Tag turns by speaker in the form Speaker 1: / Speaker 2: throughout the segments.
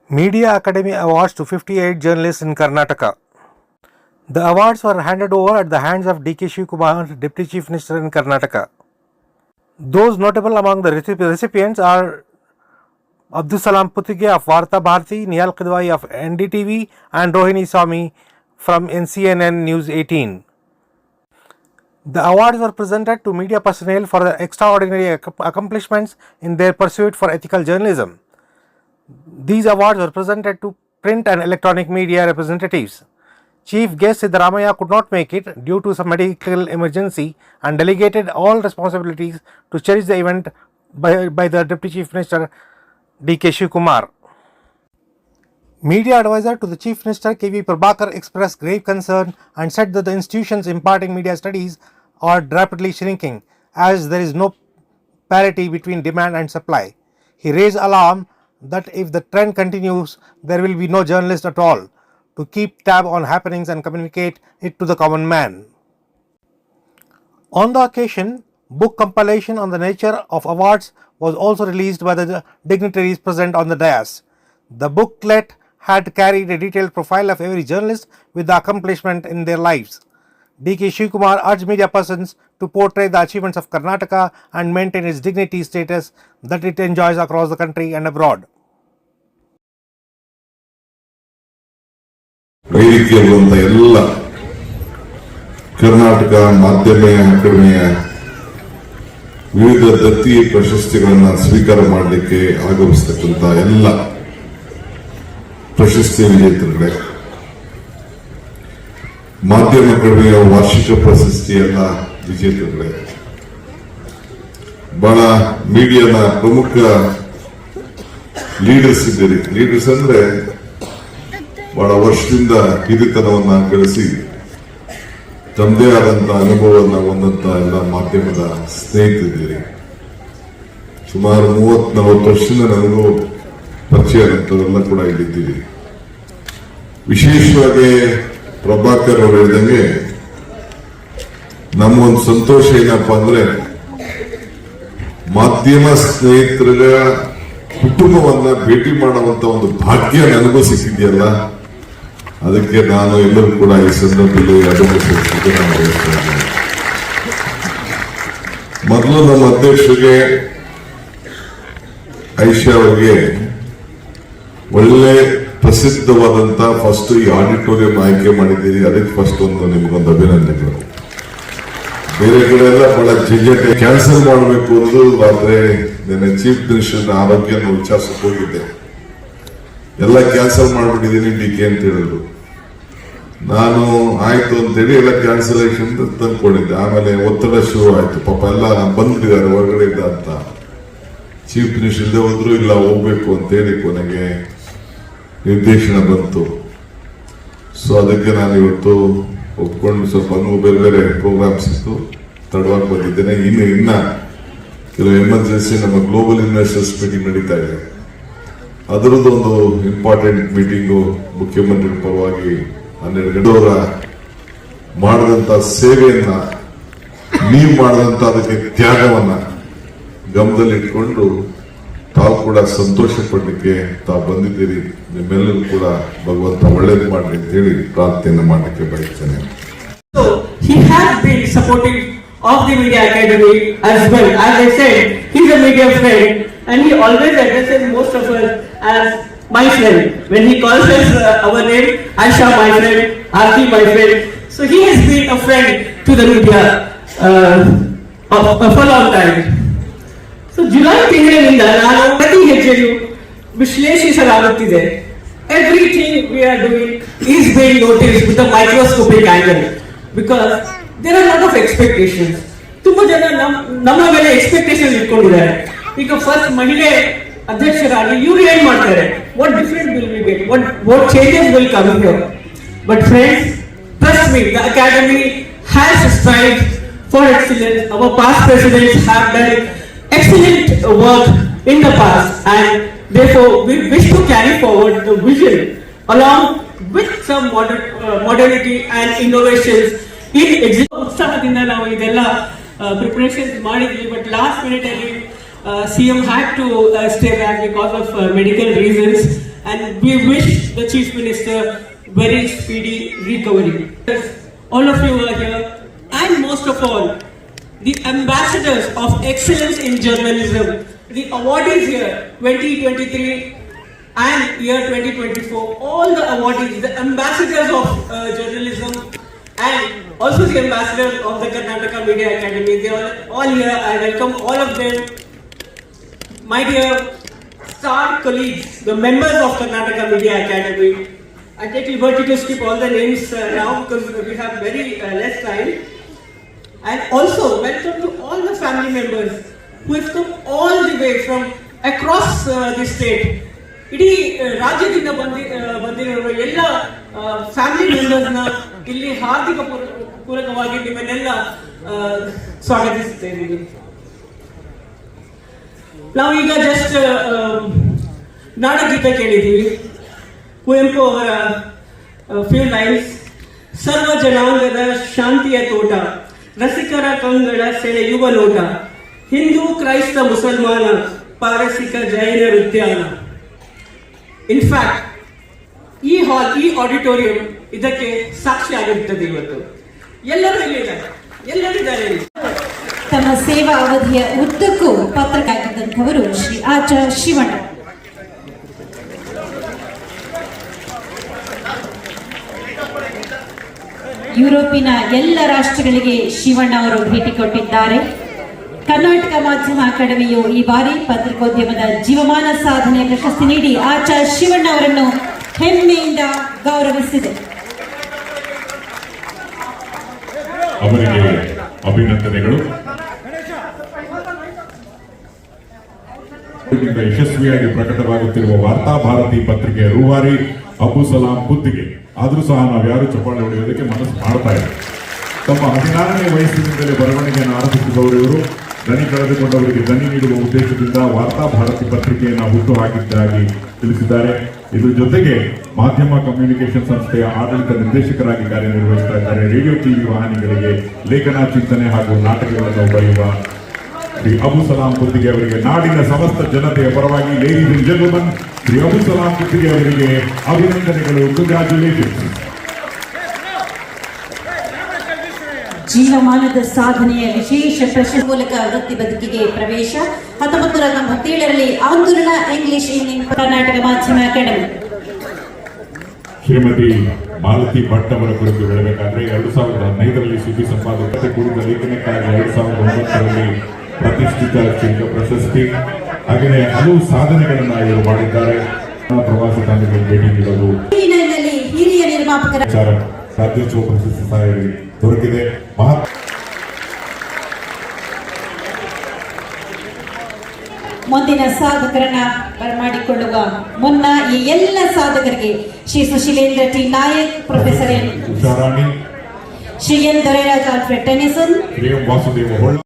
Speaker 1: Media Academy Awards to 58 journalists in Karnataka. The awards were handed over at the hands of D.K. Shivakumar, Deputy Chief Minister in Karnataka. Those notable among the recipients are Abdul Salam Putige of Varta Bharati, Nihal Kidwai of NDTV and Rohini Swami from CNN News 18. The awards were presented to media personnel for their extraordinary accomplishments in their pursuit for ethical journalism. These awards were presented to print and electronic media representatives. Chief guest Siddaramaiah could not make it due to some medical emergency and delegated all responsibilities to cherish the event by the Deputy Chief Minister D.K. Shivakumar. Media advisor to the Chief Minister K.V. Prabhakar expressed grave concern and said that the institutions imparting media studies are rapidly shrinking as there is no parity between demand and supply. He raised alarm that if the trend continues, there will be no journalist at all to keep tab on happenings and communicate it to the common man. On the occasion, book compilation on the nature of awards was also released by the dignitaries present on the dais. The booklet had carried a detailed profile of every journalist with the accomplishment in their lives. D.K. Shivakumar urged media persons to portray the achievements of Karnataka and maintain its dignity status that it enjoys across the country and abroad.
Speaker 2: ವೇದಿಕೆಯಲ್ಲಿರುವಂಥ ಎಲ್ಲ ಕರ್ನಾಟಕ ಮಾಧ್ಯಮ ಅಕಾಡೆಮಿಯ ವಿವಿಧ ದತ್ತಿ ಪ್ರಶಸ್ತಿಗಳನ್ನು ಸ್ವೀಕಾರ ಮಾಡಲಿಕ್ಕೆ ಆಗಮಿಸತಕ್ಕಂಥ ಎಲ್ಲ ಪ್ರಶಸ್ತಿ ವಿಜೇತರುಗಳೇ, ಮಾಧ್ಯಮ ಅಕಾಡೆಮಿಯ ವಾರ್ಷಿಕ ಪ್ರಶಸ್ತಿಯಲ್ಲ ವಿಜೇತರುಗಳೇ, ಬಹಳ ಮೀಡಿಯಾದ ಪ್ರಮುಖ ಲೀಡರ್ಸ್ ಇದ್ದೀರಿ. ಲೀಡರ್ಸ್ ಅಂದ್ರೆ ಬಹಳ ವರ್ಷದಿಂದ ಹಿರಿತನವನ್ನ ಗಳಿಸಿ ತಮ್ಮದೇ ಆದಂತಹ ಅನುಭವವನ್ನು ಹೊಂದಂತ ಎಲ್ಲ ಮಾಧ್ಯಮದ ಸ್ನೇಹಿತರಿದ್ದೀರಿ. ಸುಮಾರು 30-40 ವರ್ಷದಿಂದ ನನಗೂ ಪರಿಚಯ ಆದಂಥವೆಲ್ಲ ಕೂಡ ಇಲ್ಲಿದ್ದೀವಿ. ವಿಶೇಷವಾಗಿ ಪ್ರಭಾಕರ್ ಅವರು ಹೇಳಿದಂಗೆ ನಮ್ಮ ಒಂದು ಸಂತೋಷ ಏನಪ್ಪಾ ಅಂದ್ರೆ ಮಾಧ್ಯಮ ಸ್ನೇಹಿತರ ಕುಟುಂಬವನ್ನ ಭೇಟಿ ಮಾಡುವಂತ ಒಂದು ಭಾಗ್ಯ ನನಗೂ ಸಿಕ್ಕಿದೆಯಲ್ಲ, ಅದಕ್ಕೆ ನಾನು ಎಲ್ಲರೂ ಕೂಡ ಈ ಸಂದರ್ಭದಲ್ಲಿ ಅಭಿನಂದಿಸುವುದಕ್ಕೆ ನಾನು ಬಯಸ್ತಾ ಇದ್ದೇನೆ. ಮೊದಲು ನಮ್ಮ ಅಧ್ಯಕ್ಷರಿಗೆ ಐಷಾ ಅವರಿಗೆ ಒಳ್ಳೆ ಪ್ರಸಿದ್ಧವಾದಂತ ಫಸ್ಟ್ ಈ ಆಡಿಟೋರಿಯಂ ಆಯ್ಕೆ ಮಾಡಿದ್ದೀರಿ, ಅದಕ್ಕೆ ಫಸ್ಟ್ ನಿಮಗೊಂದು ಅಭಿನಂದನೆಗಳು. ಬೇರೆ ಕಡೆ ಎಲ್ಲ ಬಹಳ ಜಿಜೆಟ್ ಕ್ಯಾನ್ಸಲ್ ಮಾಡಬೇಕು ಅನ್ನೋದು, ಆದ್ರೆ ನನ್ನ ಚೀಫ್ ಮಿನಿಸ್ಟರ್ ಆರೋಗ್ಯ ವಿಚಾರಿಸಕ್ಕೆ ಹೋಗಿದ್ದೆ, ಎಲ್ಲ ಕ್ಯಾನ್ಸಲ್ ಮಾಡ್ಬಿಟ್ಟಿದ್ದೀನಿ ಡಿಕೆ ಅಂತ ಹೇಳಿದ್ರು. ನಾನು ಆಯ್ತು ಅಂತೇಳಿ ಎಲ್ಲ ಕ್ಯಾನ್ಸಲೇಷನ್ ತಂದ್ಕೊಂಡಿದ್ದೆ. ಆಮೇಲೆ ಒತ್ತಡ ಶುರು ಆಯ್ತು, ಪಾಪ ಎಲ್ಲ ಬಂದ್ಬಿಟ್ಟಿದ್ದಾರೆ ಹೊರಗಡೆಯಿಂದ ಅಂತ. ಚೀಫ್ ಮಿನಿಸ್ಟರ್ ಇಲ್ಲದೆ ಹೋದ್ರು ಇಲ್ಲ ಹೋಗ್ಬೇಕು ಅಂತೇಳಿ ಕೊನೆಗೆ ನಿರ್ದೇಶನ ಬಂತು. ಸೊ ಅದಕ್ಕೆ ನಾನು ಇವತ್ತು ಒಪ್ಕೊಂಡು ಸ್ವಲ್ಪ ಬೇರೆ ಬೇರೆ ಪ್ರೋಗ್ರಾಮ್ಸ್ ಇತ್ತು, ತಡವಾಗಿ ಬಂದಿದ್ದೇನೆ. ಇನ್ನ ಕೆಲವು ಎಮರ್ಜೆನ್ಸಿ ನಮ್ಮ ಗ್ಲೋಬಲ್ ಇನ್ವೆಸ್ಟರ್ಸ್ ಮೀಟಿಂಗ್ ನಡೀತಾ ಇದೆ, ಅದರದ್ದೊಂದು ಇಂಪಾರ್ಟೆಂಟ್ ಮೀಟಿಂಗು ಮುಖ್ಯಮಂತ್ರಿ ಪರವಾಗಿ 12 ಗಂಟೆಯವರ ಮಾಡಿದಂತ ಸೇವೆಯನ್ನ, ನೀವು ಮಾಡಿದಂತ ಅದಕ್ಕೆ ತ್ಯಾಗವನ್ನ ಗಮನದಲ್ಲಿ ಇಟ್ಕೊಂಡು ತಾವು ಕೂಡ ಸಂತೋಷ ಪಡಲಿಕ್ಕೆ ತಾವು ಬಂದಿದ್ದೀರಿ. ನಿಮ್ಮೆಲ್ಲರೂ ಕೂಡ ಭಗವಂತ ಒಳ್ಳೇದು ಮಾಡಲಿ ಅಂತ ಹೇಳಿ ಪ್ರಾರ್ಥನೆಯನ್ನು ಮಾಡಲಿಕ್ಕೆ ಬಯಸ್ತೇನೆ.
Speaker 3: So he has been supportive of the Media Academy as well. As I said, he's a media friend and he always addresses most of us as my friend. When he calls us our name, Aisha my friend, Aarti my friend. So he has been a friend to the media for a long time. So July ತಿಂಗಳಿನಿಂದ ನಾನು ಪ್ರತಿ ಹೆಜ್ಜೆಯೂ ವಿಶ್ಲೇಷಿಸಲಾಗುತ್ತಿದೆ. Everything we are doing is being noticed with a microscopic angle because there are a lot of expectations. ತುಂಬಾ ಜನ ನಮ್ಮ ಮೇಲೆ expectation ಇಟ್ಕೊಂಡಿದ್ದಾರೆ. ಈಗ first ಮಹಿಳೆ ಅಧ್ಯಕ್ಷರಾಗಿ ಇವ್ರು ಏನ್ ಮಾಡ್ತಾರೆ, what different will we get, what changes will come here. But friends, trust me, the academy has strived for excellence. Our past presidents have done excellent work in the past and therefore we wish to carry forward the vision along with some modernity and innovations ಉತ್ಸಾಹದಿಂದ ನಾವು ಇದೆಲ್ಲ preparations ಮಾಡಿದ್ವಿ. But last minute ಅಲ್ಲಿ CM had to stay back because of medical reasons, and we wish the Chief Minister very speedy recovery. All of you are here, and most of all, the ambassadors of excellence in journalism, the awardees here 2023 and year 2024, all the awardees, the ambassadors of journalism, and also the ambassadors of the Karnataka Media Academy. They are all here. I welcome all of them. My dear star colleagues, the members of Karnataka Media Academy. I take liberty to skip all the names now because we have very less time. And also welcome to all the family members who have come all the way from across the state. ಇಡೀ ರಾಜ್ಯದಿಂದ ಬಂದಿರುವ ಎಲ್ಲ family ಮೆಂಬರ್ಸ್ನ ಇಲ್ಲಿ ಹಾರ್ದಿಕ ಪೂರ್ವಕವಾಗಿ ನಿಮ್ಮನ್ನೆಲ್ಲ ಸ್ವಾಗತಿಸುತ್ತೇನೆ. ನಾವೀಗ just ನಾಡಗೀತೆ ಕೇಳಿದ್ದೀವಿ. ಕುವೆಂಪು ಅವರ ಫ್ಯೂ ಲೈನ್ಸ್. ಸರ್ವ ಜನಾಂಗದ ಶಾಂತಿಯ ತೋಟ, ರಸಿಕರ ಕಂಗಳ ಸೆಳೆಯುವ ನೋಟ, ಹಿಂದೂ ಕ್ರೈಸ್ತ ಮುಸಲ್ಮಾನ ಪಾರಸಿಕ ಜೈನರ ಉದ್ಯಾನ. ಇನ್ಫ್ಯಾಕ್ಟ್ ಈ ಹಾಲ್, ಈ ಆಡಿಟೋರಿಯಂ ಇದಕ್ಕೆ ಸಾಕ್ಷಿ ಆಗಿರುತ್ತದೆ. ಇವತ್ತು ಎಲ್ಲರೂ ಇಲ್ಲಿದ್ದಾರೆ, ಎಲ್ಲರಿದ್ದಾರೆ.
Speaker 4: ತಮ್ಮ ಸೇವಾ ಅವಧಿಯ ಉದ್ದಕ್ಕೂ ಪತ್ರಕರ್ತರಾಗಿದ್ದಂಥವರು ಶ್ರೀ ಆಚಾರ್ಯ ಶಿವಣ್ಣ. ಯುರೋಪಿನ ಎಲ್ಲ ರಾಷ್ಟ್ರಗಳಿಗೆ ಶಿವಣ್ಣ ಅವರು ಭೇಟಿ ಕೊಟ್ಟಿದ್ದಾರೆ. ಕರ್ನಾಟಕ ಮಾಧ್ಯಮ ಅಕಾಡೆಮಿಯು ಈ ಬಾರಿ ಪತ್ರಿಕೋದ್ಯಮದ ಜೀವಮಾನ ಸಾಧನೆ ಪ್ರಶಸ್ತಿ ನೀಡಿ ಆಚಾರ್ಯ ಶಿವಣ್ಣ ಅವರನ್ನು ಹೆಮ್ಮೆಯಿಂದ ಗೌರವಿಸಿದೆ.
Speaker 5: ಅವರಿಗೆ ಅಭಿನಂದನೆಗಳು. ಯಶಸ್ವಿಯಾಗಿ ಪ್ರಕಟವಾಗುತ್ತಿರುವ ವಾರ್ತಾ ಭಾರತಿ ಪತ್ರಿಕೆಯ ರೂವಾರಿ ಅಬು ಸಲಾಂ ಬುದ್ದಿಗೆ ಆದರೂ ಸಹ ನಾವು ಯಾರು ಚಪ್ಪಾಳೆ ಹೊಡೆಯೋದಕ್ಕೆ ಮನಸ್ಸು ಮಾಡ್ತಾ ಇದ್ದಾರೆ. ತಮ್ಮ 16ನೇ ವಯಸ್ಸಿನಿಂದಲೇ ಬರವಣಿಗೆಯನ್ನು ಆರಂಭಿಸಿದವರು ಇವರು. ದನಿ ಕಳೆದುಕೊಂಡವರಿಗೆ ದನಿ ನೀಡುವ ಉದ್ದೇಶದಿಂದ ವಾರ್ತಾ ಭಾರತಿ ಪತ್ರಿಕೆಯನ್ನು ಹುಟ್ಟು ಹಾಕಿದ್ದಾಗಿ ತಿಳಿಸಿದ್ದಾರೆ. ಇದ್ರ ಜೊತೆಗೆ ಮಾಧ್ಯಮ ಕಮ್ಯುನಿಕೇಶನ್ ಸಂಸ್ಥೆಯ ಆಡಳಿತ ನಿರ್ದೇಶಕರಾಗಿ ಕಾರ್ಯನಿರ್ವಹಿಸ್ತಾ ಇದ್ದಾರೆ. ರೇಡಿಯೋ ಟಿವಿ ವಾಹಿನಿಗಳಿಗೆ ಲೇಖನ, ಚಿಂತನೆ ಹಾಗೂ ನಾಟಕಗಳನ್ನು ಬರೆಯುವ ಶ್ರೀ ಅಬು ಸಲಾಂ ಬುದ್ದಿಗೆ ಅವರಿಗೆ ನಾಡಿನ ಸಮಸ್ತ ಜನತೆಯ ಪರವಾಗಿ ladies and gentleman Shri Abu Salam ಬುದ್ದಿಗೆ ಅವರಿಗೆ ಅಭಿನಂದನೆಗಳು. ಕಂಗ್ರಾಚ್ಯುಲೇಷನ್ಸ್.
Speaker 4: ಜೀವಮಾನದ ಸಾಧನೆಯ ವಿಶೇಷ ಪ್ರಶಸ್ತಿ ಮೂಲಕ ವೃತ್ತಿ ಬದುಕಿಗೆ ಪ್ರವೇಶ. 1997ರಲ್ಲಿ ಆಂದೋಲನ ಇಂಗ್ಲಿಷ್ ಇನ್ ಕರ್ನಾಟಕ ಮಾಧ್ಯಮ ಅಕಾಡೆಮಿ.
Speaker 5: ಶ್ರೀಮತಿ ಮಾಲತಿ ಭಟ್ ಅವರ ಕುರಿತು ಹೇಳಬೇಕಾದ್ರೆ 2015ರಲ್ಲಿ ಸುದ್ದಿ ಸಂಪಾದಕತೆ ಕುರಿತ ಲೇಖನಕ್ಕಾಗಿ 2009ರಲ್ಲಿ ಪ್ರತಿಷ್ಠಿತ ಚಿಕ್ಕ ಪ್ರಶಸ್ತಿ. ಹಾಗೆಯೇ ಹಲವು ಸಾಧನೆಗಳನ್ನು ಇವರು ಮಾಡಿದ್ದಾರೆ. ಪ್ರವಾಸ ತಾಣಗಳಿಗೆ ಭೇಟಿ ನೀಡಲು
Speaker 4: ಹಿರಿಯ ನಿರ್ಮಾಪಕರ
Speaker 5: ರಾಜ್ಯೋತ್ಸವ ಪ್ರಶಸ್ತಿ ಸಹ ದೊರಕಿದೆ.
Speaker 4: ಮುಂದಿನ ಸಾಧಕರನ್ನ ಬರಮಾಡಿಕೊಳ್ಳುವ ಮುನ್ನ ಈ ಎಲ್ಲ ಸಾಧಕರಿಗೆ Shri Susheelendra T Nayak, professor
Speaker 5: Usharani,
Speaker 4: Shri N Doreraj Alfred Tennyson,
Speaker 5: Shri M Vasudeva Holla,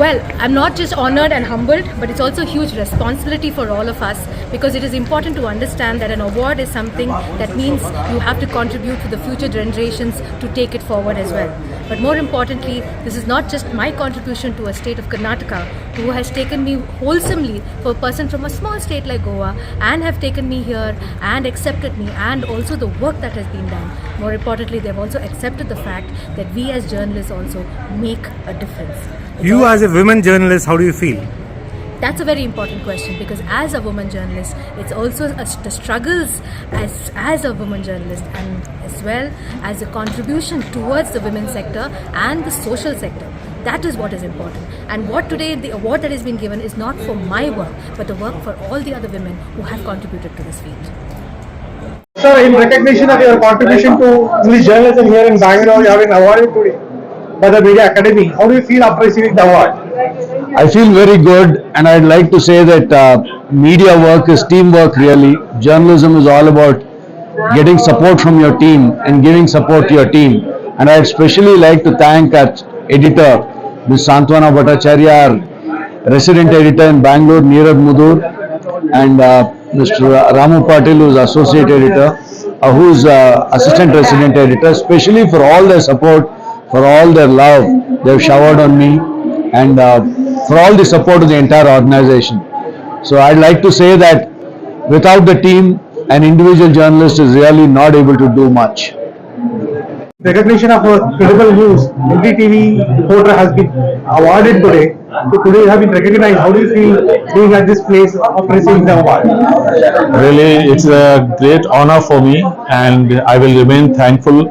Speaker 6: Well, I'm not just honored and humbled, but it's also a huge responsibility for all of us, because it is important to understand that an award is something that means you have to contribute to the future generations to take it forward as well. But more importantly, this is not just my contribution to a state of Karnataka, who has taken me wholesomely for a person from a small state like Goa and have taken me here and accepted me, and also the work that has been done. More importantly, they've also accepted the fact that we as journalists also make a difference.
Speaker 1: You as a women journalist, how do you feel?
Speaker 6: That's a very important question, because as a woman journalist, it's also the struggles as a woman journalist, and as well as a contribution towards the women's sector and the social sector. That is what is important. And what today, the award that has been given is not for my work, but the work for all the other women who have contributed to this field.
Speaker 7: Sir, in recognition of your contribution to English journalism here in Bangalore, you have been awarded today by the Media Academy. How do you feel after receiving the award?
Speaker 8: I feel very good, and I'd like to say that media work is teamwork really. Journalism is all about getting support from your team and giving support to your team. And I'd especially like to thank our editor, Ms. Santwana Bhattacharya, our resident editor in Bangalore, Neeraj Mudur, and Mr. Ramu Patil, who's associate editor, who's assistant resident editor, especially for all their support, for all their love they've showered on me, and for all the support of the entire organization. So I'd like to say that without the team, an individual journalist is really not able to do much.
Speaker 7: Recognition of credible news, NDTV reporter has been awarded today. So today you have been recognized. How do you feel being at this place after receiving the award?
Speaker 9: Really, it's a great honor for me, and I will remain thankful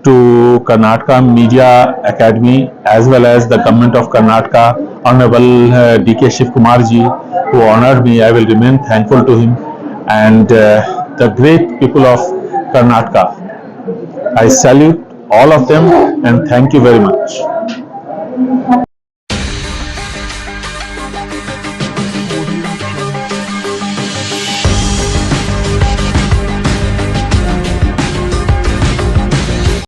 Speaker 9: to Karnataka Media Academy as well as the government of Karnataka, Honorable D.K. Shiv Kumar ji, who honored me. I will remain thankful to him, and the great people of Karnataka. I salute all of them and thank you very much.